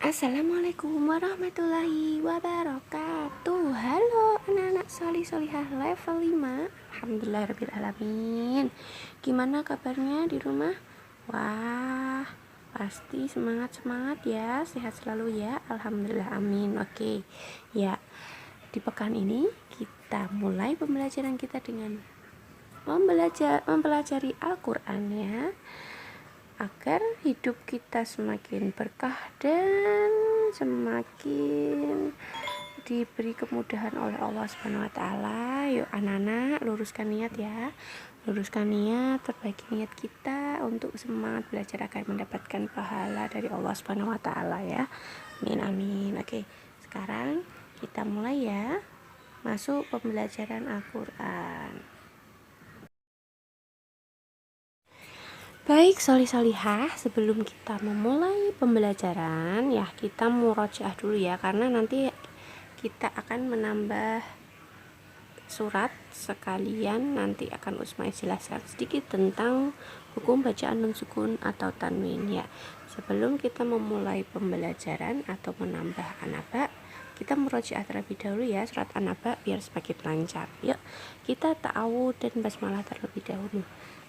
Assalamualaikum warahmatullahi wabarakatuh. Halo anak-anak solih solihah level 5. Alhamdulillahirrahmanirrahim. Gimana kabarnya di rumah? Wah, pasti semangat-semangat ya. Sehat selalu ya. Alhamdulillah, amin. Oke ya, di pekan ini kita mulai pembelajaran kita dengan mempelajari Al-Quran ya, agar hidup kita semakin berkah dan semakin diberi kemudahan oleh Allah Subhanahu wa taala. Yuk anak-anak, luruskan niat ya. Luruskan niat, perbaiki niat kita untuk semangat belajar agar mendapatkan pahala dari Allah Subhanahu wa taala ya. Amin amin. Oke, sekarang kita mulai ya. Masuk pembelajaran Al-Qur'an. Baik, solihah, sebelum kita memulai pembelajaran ya, kita murojaah dulu ya, karena nanti kita akan menambah surat sekalian. Nanti akan Usma jelaskan sedikit tentang hukum bacaan nun sukun atau tanwin ya. Sebelum kita memulai pembelajaran atau menambah anaba, kita murojaah terlebih dahulu ya surat anaba biar semakin lancar. Yuk, kita ta'awudz dan basmalah terlebih dahulu.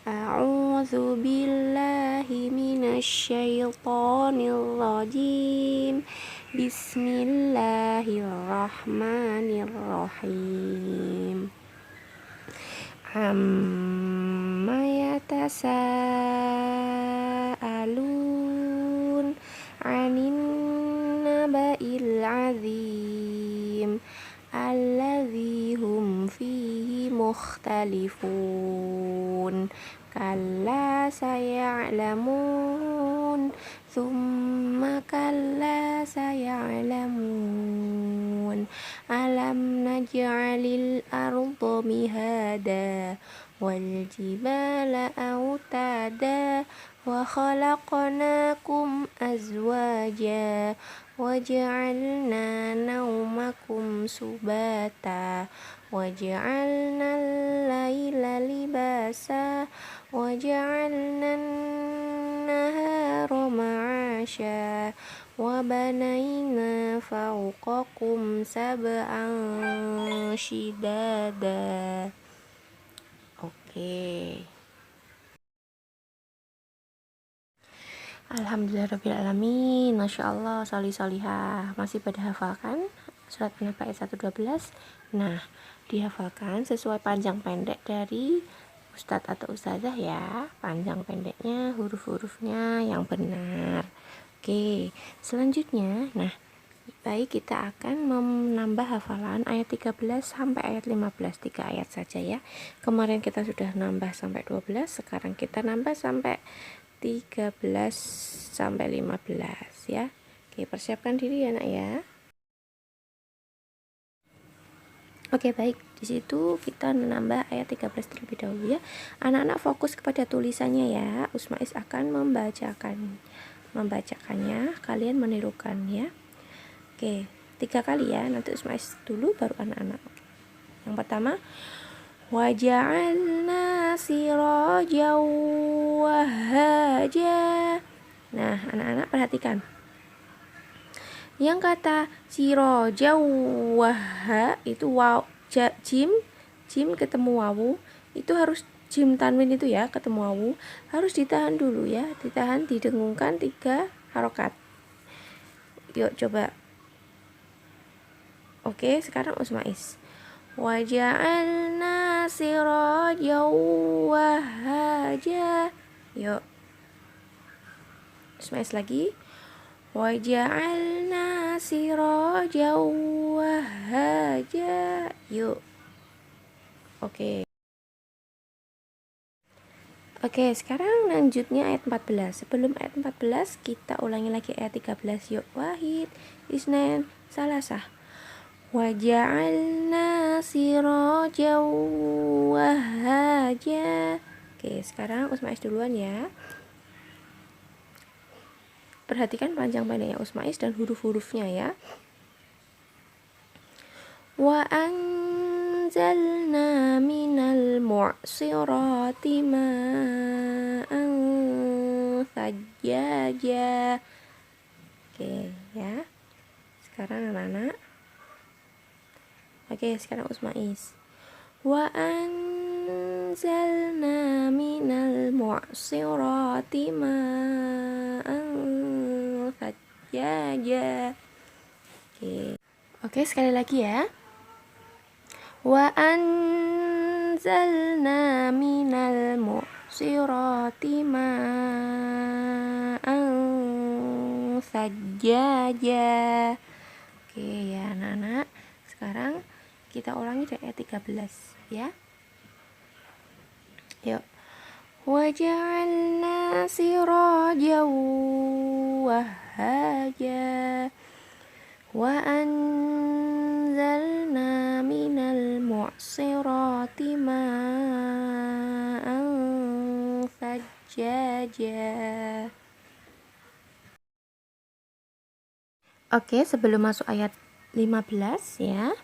A'udzu billahi minasyaitonir rajim. Bismillahirrahmanirrahim. Amma yatasaalun 'anin naba'il 'azim alladzi hum fihi mukhtalifun. Kalla saya'lamun, thumma kalla saya'lamun. Alam naj'alil arda mihada wal jibala autada wa khalaqnakum azwaja waja'alna naumakum subata waja'alna al-laila libasa waja'alna an-nahara ma'asha wa banayna fawqakum sab'an shidada. Oke. Alhamdulillahirrahmanirrahim. Masya Allah, solihah. Masih pada hafalkan surat An-Naba ayat 112? Nah, dihafalkan sesuai panjang pendek dari Ustadz atau Ustazah ya. Panjang pendeknya, huruf-hurufnya yang benar. Oke, selanjutnya, nah, baik, kita akan menambah hafalan ayat 13 sampai ayat 15, 3 ayat saja ya. Kemarin kita sudah nambah sampai 12, sekarang kita nambah sampai 13 sampai 15 ya. Oke, persiapkan diri ya nak ya. Oke, baik. Di situ kita menambah ayat 13 terlebih dahulu ya. Anak-anak fokus kepada tulisannya ya. Usmais akan membacakannya, kalian menirukan ya. Oke, 3 kali ya. Nanti Usmais dulu baru anak-anak. Yang pertama, waja'alna sirajan wahaja. Nah, anak-anak perhatikan. Yang kata sirajan waha itu waw, jim ketemu wawu, itu harus jim tanwin itu ya, ketemu wawu, harus ditahan dulu ya, ditahan, didengungkan 3 harokat. Yuk coba. Oke, sekarang Usmais. Waja'alna sirajan wahaja. Yuk. Usmais lagi. Waja'alna sirajan wahaja. Yuk. Oke. Oke, sekarang lanjutnya ayat 14. Sebelum ayat 14, kita ulangi lagi ayat 13. Yuk. Wahid, isnain, salasah. Waja'alna sirajan wahaja. Oke, sekarang Usmais duluan ya. Perhatikan panjang pendeknya Usmais dan huruf-hurufnya ya. Wa anzalna minal mu'sirati ma'an thajjaja. Oke ya. Sekarang anak-anak. Oke, sekarang Usmais. Wa anzalna minal mu'sirati ma'an thajjaja. Oke, sekali lagi ya. Wa anzalna minal mu'sirati ma'an thajjaja. Oke ya anak-anak. Sekarang kita ulangi dari ayat 13 ya. Yuk. Waja'alna sirajan wahhaja wa anzalna minal mu'sirati ma'an thajjaja. Oke, sebelum masuk ayat 15 ya,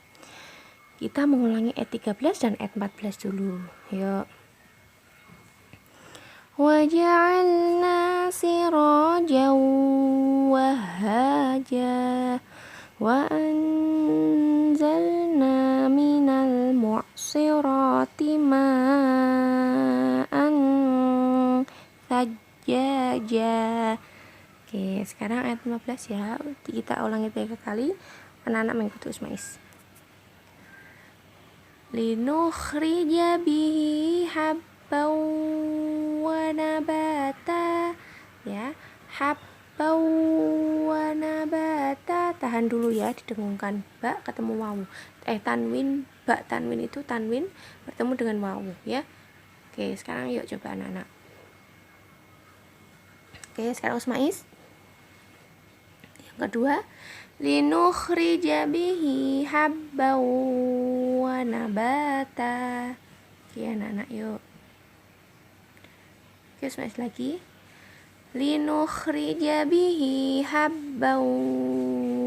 kita mengulangi ayat 13 dan ayat 14 dulu. Yuk. Waja'alna sirajan wahhaja wa anzalna minal mu'sirati ma'an thajjaja. Oke, sekarang ayat 15 ya. Kita ulangi 3 kali. Anak-anak mengikuti Usmais. Linukhrija bihi habban wa nabata. Ya, habban wa nabata. Tahan dulu ya, didengungkan. Ba ketemu wawu. Tanwin, ba tanwin itu tanwin bertemu dengan wawu ya. Oke, sekarang yuk coba anak-anak. Oke, sekarang Usmais. Yang kedua, linukhrija bihi habban wa nabata. Oke anak-anak yuk. Oke, Usmais lagi. Linukhrija bihi habban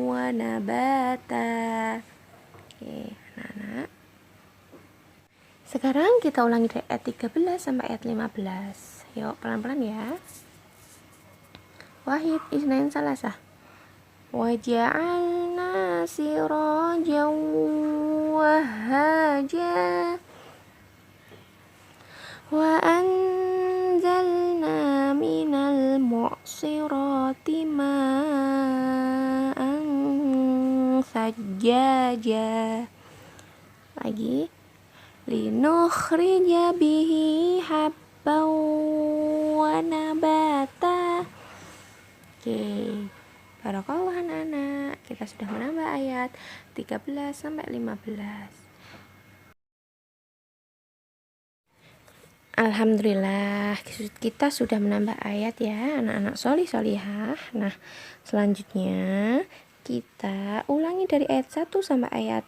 wa nabata. Oke anak-anak. Sekarang kita ulangi dari ayat 13 sampai ayat 15. Yuk pelan-pelan ya. Wahid, isnain, salasah. Waja'alna sirajan wahhaja wa anzalna minal mu'sirati ma'an thajjaja. Lagi. Linukhrija bihi habban wa nabata. Oke. Barakallah anak-anak. Kita sudah menambah ayat 13 sampai 15. Alhamdulillah, kita sudah menambah ayat ya, anak-anak solihah. Nah, selanjutnya kita ulangi dari ayat 1 sampai ayat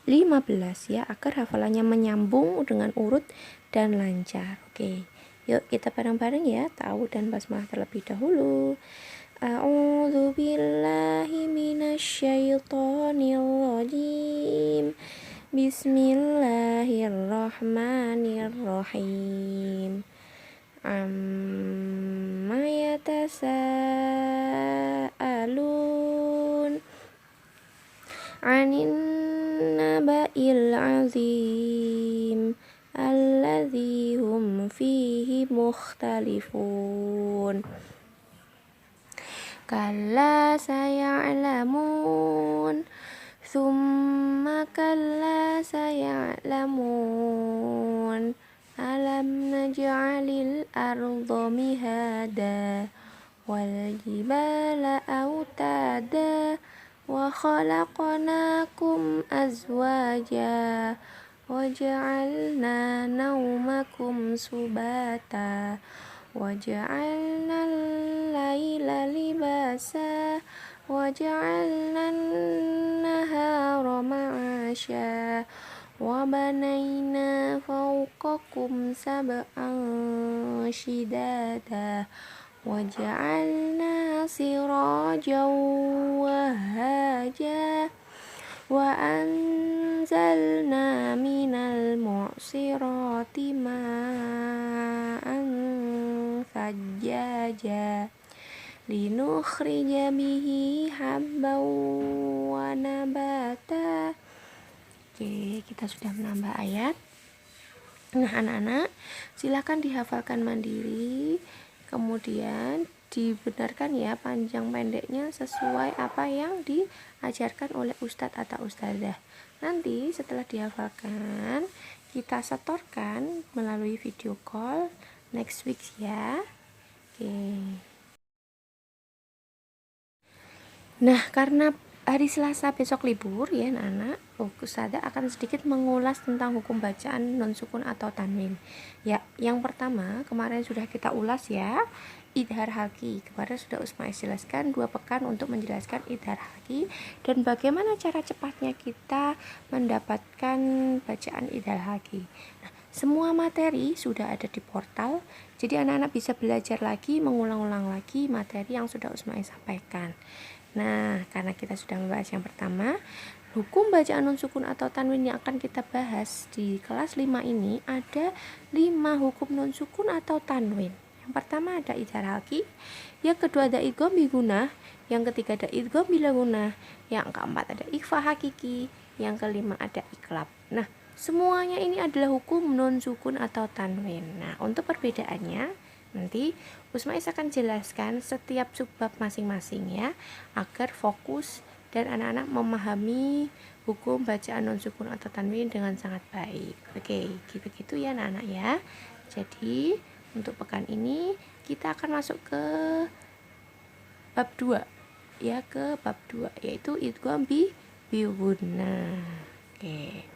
15 ya, agar hafalannya menyambung dengan urut dan lancar. Oke. Yuk kita bareng-bareng ya, ta'awudz dan basmalah terlebih dahulu. A'udzu billahi minasyaitonir rajim. Bismillahirrahmanirrahim. Amma yatasaalun 'anin naba'il 'azim alladzi hum fihi mukhtalifun. Kalla saya'lamun thumma kalla saya'lamun alam naj'alil arda mihada wal jibala autada wa khalaqnakum azwaja wa ja'alna naumakum subata wa ja'alna al-laila libasa wa ja'alna an-nahara ma'asha wa banayna fawqakum sab'an shidada wa ja'alna sirajan wahhaja wa anzalna minal mu'sirati ma'an sajjaja linukhrija bihi habban wa nabata. Oke, kita sudah menambah ayat. Nah, anak-anak, silakan dihafalkan mandiri, kemudian dibenarkan ya panjang pendeknya sesuai apa yang diajarkan oleh ustadz atau ustadzah. Nanti setelah dihafalkan, kita setorkan melalui video call next week ya. Oke. Nah, karena hari Selasa besok libur ya anak-anak, ustadzah akan sedikit mengulas tentang hukum bacaan non sukun atau tanwin. Ya, yang pertama kemarin sudah kita ulas ya, idhar halki. Kemarin sudah Usmais jelaskan 2 pekan untuk menjelaskan idhar halki dan bagaimana cara cepatnya kita mendapatkan bacaan idhar halki. Nah, semua materi sudah ada di portal, jadi anak-anak bisa belajar lagi, mengulang-ulang lagi materi yang sudah Usmais sampaikan. Nah, karena kita sudah membahas yang pertama, hukum bacaan non sukun atau tanwin yang akan kita bahas di kelas 5 ini ada 5 hukum non sukun atau tanwin. Yang pertama ada idhar halki, yang kedua ada idgham bi gunah, yang ketiga ada idgham bila gunah, yang keempat ada ikhfa hakiki, yang kelima ada iklab. Nah, semuanya ini adalah hukum non sukun atau tanwin. Nah, untuk perbedaannya nanti Usmais akan jelaskan setiap subbab masing-masing ya, agar fokus dan anak-anak memahami hukum bacaan non sukun atau tanwin dengan sangat baik. Oke, gitu-gitu ya anak-anak ya. Jadi untuk pekan ini kita akan masuk ke bab 2 ya, ke bab 2 yaitu idgham bi gunah. Oke.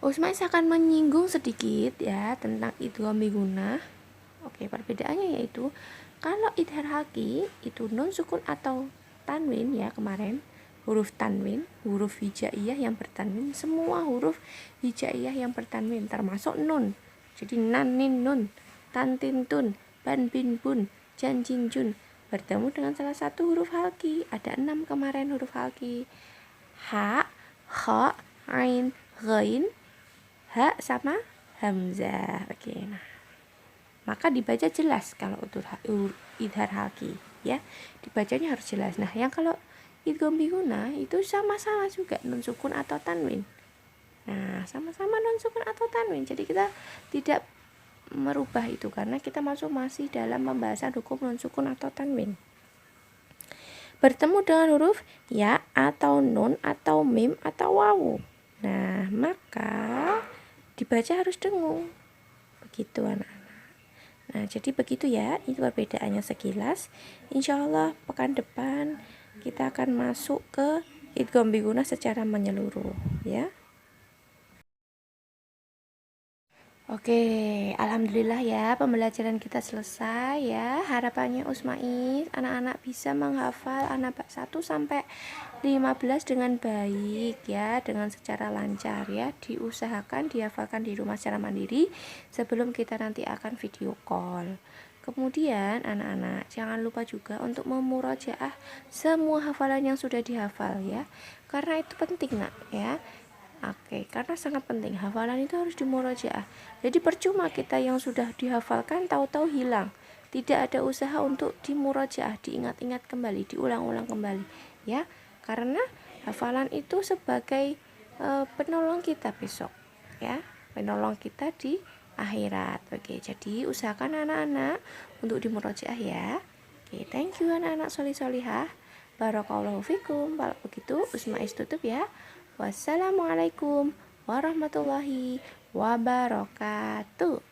Usmais akan menyinggung sedikit ya tentang idgham bi gunah. Oke, perbedaannya yaitu kalau idhar halki itu non sukun atau tanwin ya, kemarin huruf tanwin, huruf hijaiyah yang bertanwin, semua huruf hijaiyah yang bertanwin termasuk nun. Jadi nan nin nun, tan tin tun, ban bin bun, jan jin jun bertemu dengan salah satu huruf halki. Ada 6 kemarin huruf halki. Ha, kha, ain, ghain, ha sama hamzah. Oke, nah maka dibaca jelas kalau idhar halki ya, dibacanya harus jelas. Nah, yang kalau idgham bi gunah itu sama-sama juga non sukun atau tanwin. Nah, sama-sama non sukun atau tanwin, jadi kita tidak merubah itu karena kita masih dalam pembahasan hukum non sukun atau tanwin. Bertemu dengan huruf ya atau nun atau mim atau wawu, nah maka dibaca harus dengung. Begitu anak-anak. Nah, jadi begitu ya, itu perbedaannya sekilas. Insya Allah pekan depan kita akan masuk ke idgham bi gunah secara menyeluruh ya. Oke, alhamdulillah ya pembelajaran kita selesai ya. Harapannya Usmais anak-anak bisa menghafal An-Naba 1 sampai 15 dengan baik ya, dengan secara lancar ya. Diusahakan dihafalkan di rumah secara mandiri sebelum kita nanti akan video call. Kemudian anak-anak jangan lupa juga untuk memurojaah semua hafalan yang sudah dihafal ya, karena itu penting nak ya. Oke, karena sangat penting hafalan itu harus dimurojaah. Jadi percuma kita yang sudah dihafalkan tahu-tahu hilang. Tidak ada usaha untuk dimurojaah, diingat-ingat kembali, diulang-ulang kembali ya. Karena hafalan itu sebagai penolong kita besok ya, penolong kita di akhirat. Oke, jadi usahakan anak-anak untuk dimurojaah ya. Oke, thank you anak-anak solih-solihah. Barakallahu fikum. Kalau begitu Usmais tutup ya. Wassalamualaikum warahmatullahi wabarakatuh.